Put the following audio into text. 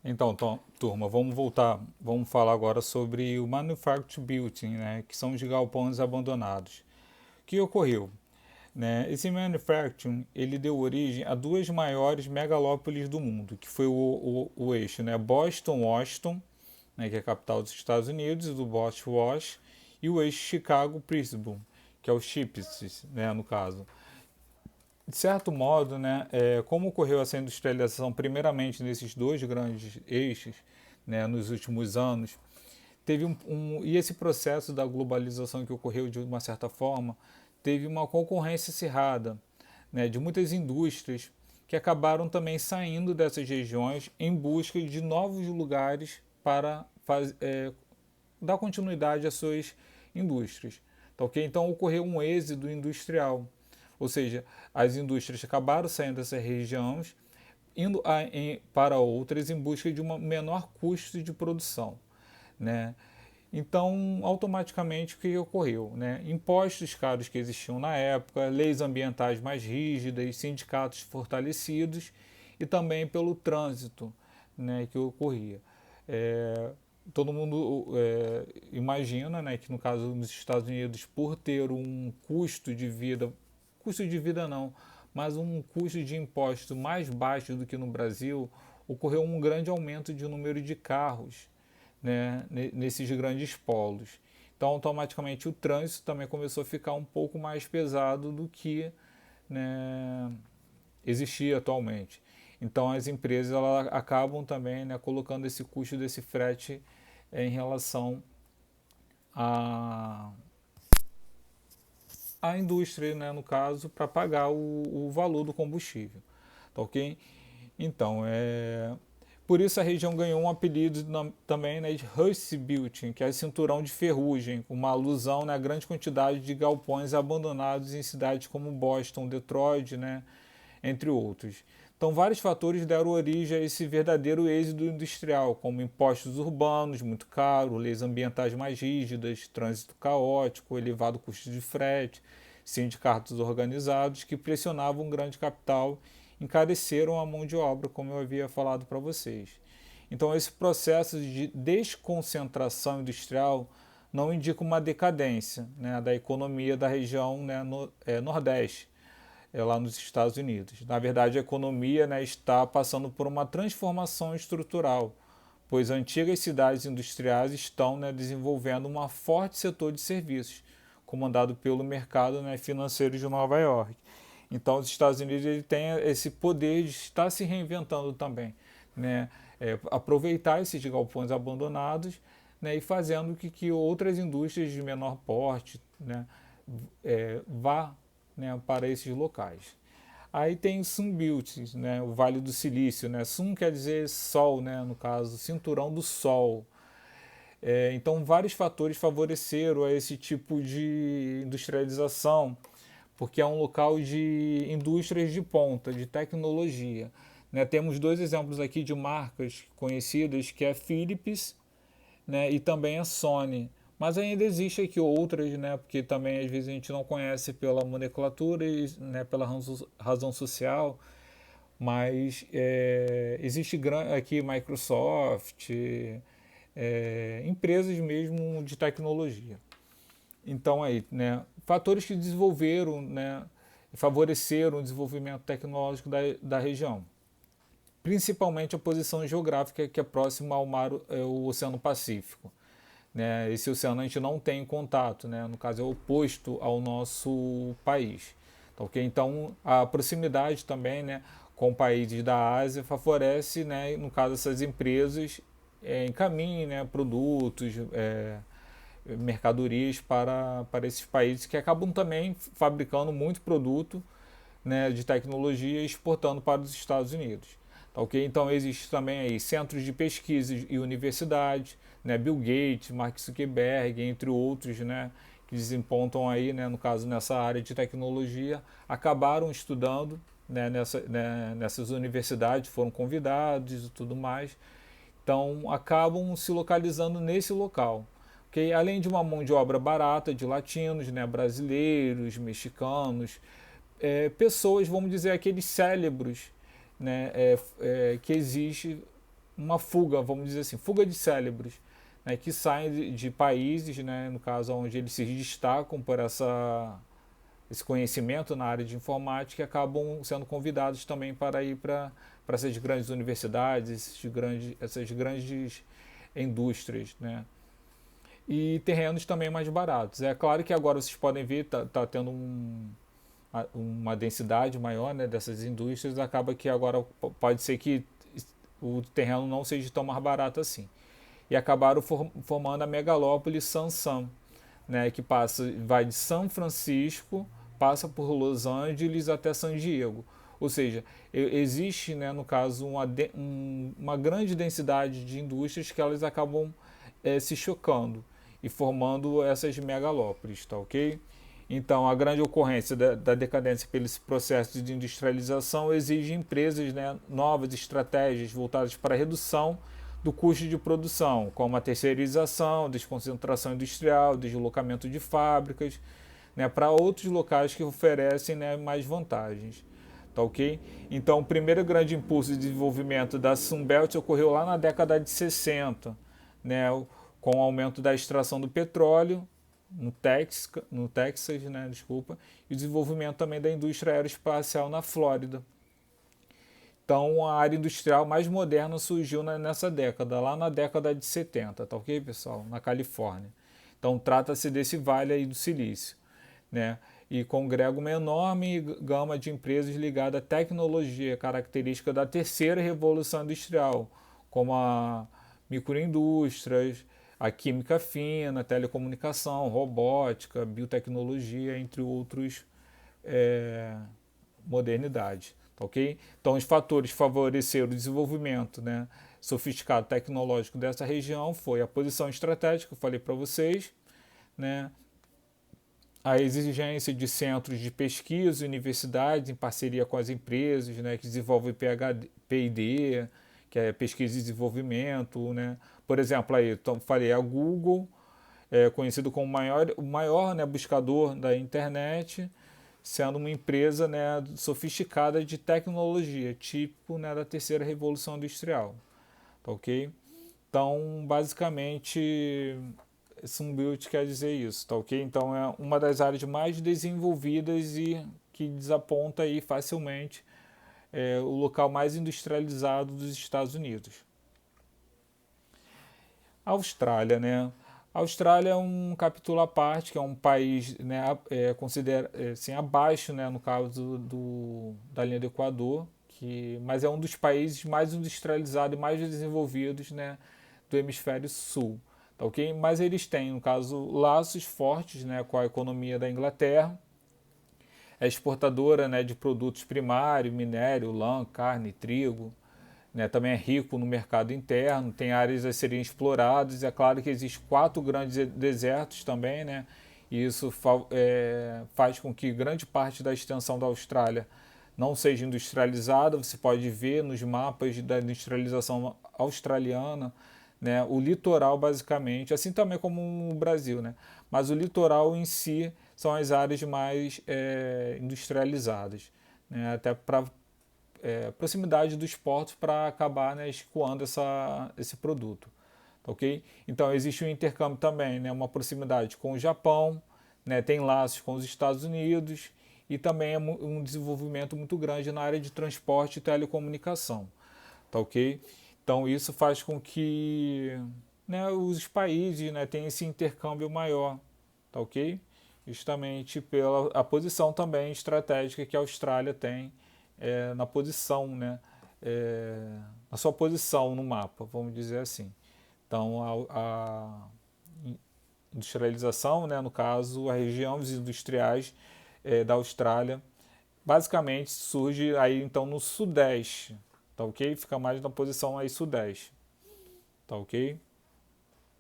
Então, turma, vamos voltar. Vamos falar agora sobre o Manufactured Building, né, que são os galpões abandonados. O que ocorreu? Né? Esse manufacturing ele deu origem a duas maiores megalópolis do mundo, que foi o eixo, né? Boston, Washington, né, que é a capital dos Estados Unidos, do Boston, Wash, e o eixo Chicago, Brisbane, que é o Chips, né, no caso. De certo modo, né, como ocorreu essa industrialização primeiramente nesses dois grandes eixos, né, nos últimos anos, teve e esse processo da globalização que ocorreu de uma certa forma teve uma concorrência acirrada, né, de muitas indústrias que acabaram também saindo dessas regiões em busca de novos lugares para dar continuidade às suas indústrias. Tá, okay? Então ocorreu um êxodo industrial, ou seja, as indústrias acabaram saindo dessas regiões indo para outras em busca de um menor custo de produção, né? Então, automaticamente, o que ocorreu? Né? Impostos caros que existiam na época, leis ambientais mais rígidas, sindicatos fortalecidos e também pelo trânsito, né, que ocorria. É, todo mundo imagina, né, que no caso nos Estados Unidos, por ter um custo de vida não, mas um custo de imposto mais baixo do que no Brasil, ocorreu um grande aumento de número de carros, né, nesses grandes polos. Então, automaticamente, o trânsito também começou a ficar um pouco mais pesado do que, né, existia atualmente. Então, as empresas elas acabam também, né, colocando esse custo desse frete em relação à, à indústria, né, no caso, para pagar o valor do combustível. Tá ok? Então, por isso a região ganhou um apelido também, né, de Rust Belt, que é cinturão de ferrugem, uma alusão, né, à grande quantidade de galpões abandonados em cidades como Boston, Detroit, né, entre outros. Então, vários fatores deram origem a esse verdadeiro êxodo industrial, como impostos urbanos muito caros, leis ambientais mais rígidas, trânsito caótico, elevado custo de frete, sindicatos organizados que pressionavam o grande capital, encareceram a mão de obra, como eu havia falado para vocês. Então, esse processo de desconcentração industrial não indica uma decadência, né, da economia da região, né, Nordeste, lá nos Estados Unidos. Na verdade, a economia, né, está passando por uma transformação estrutural, pois antigas cidades industriais estão, né, desenvolvendo um forte setor de serviços, comandado pelo mercado, né, financeiro de Nova York. Então, os Estados Unidos ele tem esse poder de estar se reinventando também, né? Aproveitar esses galpões abandonados, né, e fazendo que outras indústrias de menor porte, né, vá, né, para esses locais. Aí tem o Sunbelt, né, o Vale do Silício. Né? Sun quer dizer sol, né, no caso, cinturão do sol. Então, vários fatores favoreceram a esse tipo de industrialização, porque é um local de indústrias de ponta, de tecnologia. Né? Temos dois exemplos aqui de marcas conhecidas, que é a Philips, né, e também a Sony. Mas ainda existe aqui outras, né, porque também às vezes a gente não conhece pela nomenclatura e, né, pela razão social, mas existe aqui Microsoft, empresas mesmo de tecnologia. Então aí, né, fatores que desenvolveram, né, favoreceram o desenvolvimento tecnológico da região. Principalmente a posição geográfica que é próxima ao mar, o Oceano Pacífico. Né? Esse oceano a gente não tem contato, né? No caso é oposto ao nosso país. Tá, okay? Então a proximidade também, né, com países da Ásia favorece, né, no caso essas empresas encaminhem, né, produtos, mercadorias para esses países que acabam também fabricando muito produto, né, de tecnologia e exportando para os Estados Unidos. Tá, okay? Então existe também aí centros de pesquisa e universidades, né, Bill Gates, Mark Zuckerberg, entre outros, né, que desempontam aí, né, no caso nessa área de tecnologia, acabaram estudando, né, nessas universidades, foram convidados e tudo mais, então acabam se localizando nesse local. Okay? Além de uma mão de obra barata de latinos, né, brasileiros, mexicanos, pessoas, vamos dizer, aqueles cérebros, né, que existe uma fuga, vamos dizer assim, fuga de cérebros, né, que saem de países, né, no caso onde eles se destacam por esse conhecimento na área de informática, e acabam sendo convidados também para ir para essas grandes universidades, essas grandes indústrias, né? E terrenos também mais baratos. É claro que agora vocês podem ver, tá tendo uma densidade maior, né, dessas indústrias, acaba que agora pode ser que o terreno não seja tão mais barato assim. E acabaram formando a megalópole Sansan, né, que vai de São Francisco, passa por Los Angeles até San Diego. Ou seja, existe, né, no caso, uma grande densidade de indústrias que elas acabam se chocando e formando essas megalópolis, tá ok? Então, a grande ocorrência da decadência pelo processo de industrialização exige empresas, né, novas estratégias voltadas para a redução do custo de produção, como a terceirização, desconcentração industrial, deslocamento de fábricas, né, para outros locais que oferecem, né, mais vantagens. Tá ok? Então, o primeiro grande impulso de desenvolvimento da Sunbelt ocorreu lá na década de 60, né, com o aumento da extração do petróleo no Texas, né, desculpa, e o desenvolvimento também da indústria aeroespacial na Flórida. Então, a área industrial mais moderna surgiu nessa década, lá na década de 70, tá ok, pessoal? Na Califórnia. Então, trata-se desse vale aí do silício, né? E congrega uma enorme gama de empresas ligadas à tecnologia, característica da terceira revolução industrial, como a microindústrias, a química fina, telecomunicação, robótica, biotecnologia, entre outros modernidade. Tá ok? Então, os fatores que favoreceram o desenvolvimento, né, sofisticado tecnológico dessa região foi a posição estratégica, eu falei para vocês, né, a exigência de centros de pesquisa, universidades, em parceria com as empresas, né, que desenvolvem P&D, que é pesquisa e desenvolvimento, né. Por exemplo, aí, então, falei, a Google, conhecido como o maior, né, buscador da internet, sendo uma empresa, né, sofisticada de tecnologia, tipo, né, da terceira revolução industrial, tá ok? Então, basicamente, Sunbelt quer dizer isso, tá ok? Então, é uma das áreas mais desenvolvidas e que desaponta aí facilmente o local mais industrializado dos Estados Unidos. A Austrália, né? A Austrália é um capítulo à parte, que é um país, né, considera, assim, abaixo, né, no caso da linha do Equador, mas é um dos países mais industrializados e mais desenvolvidos, né, do hemisfério sul. Tá ok? Mas eles têm, no caso, laços fortes, né, com a economia da Inglaterra, é exportadora, né, de produtos primários, minério, lã, carne, trigo, né, também é rico no mercado interno, tem áreas a serem exploradas. É claro que existem 4 grandes desertos também, né, e isso faz com que grande parte da extensão da Austrália não seja industrializada. Você pode ver nos mapas da industrialização australiana, né, o litoral basicamente, assim também como o Brasil, né, mas o litoral em si são as áreas mais industrializadas, né, até para proximidade dos portos para acabar, né, escoando esse produto. Ok? Então existe um intercâmbio também, né, uma proximidade com o Japão, né, tem laços com os Estados Unidos e também é um desenvolvimento muito grande na área de transporte e telecomunicação. Tá ok? Então isso faz com que, né, os países, né, tenham esse intercâmbio maior. Tá ok? Justamente pela a posição também estratégica que a Austrália tem na posição, né, na sua posição no mapa, vamos dizer assim. Então, a industrialização, né, no caso, a região dos industriais da Austrália, basicamente surge aí então no sudeste, tá ok? Fica mais na posição aí sudeste, tá ok?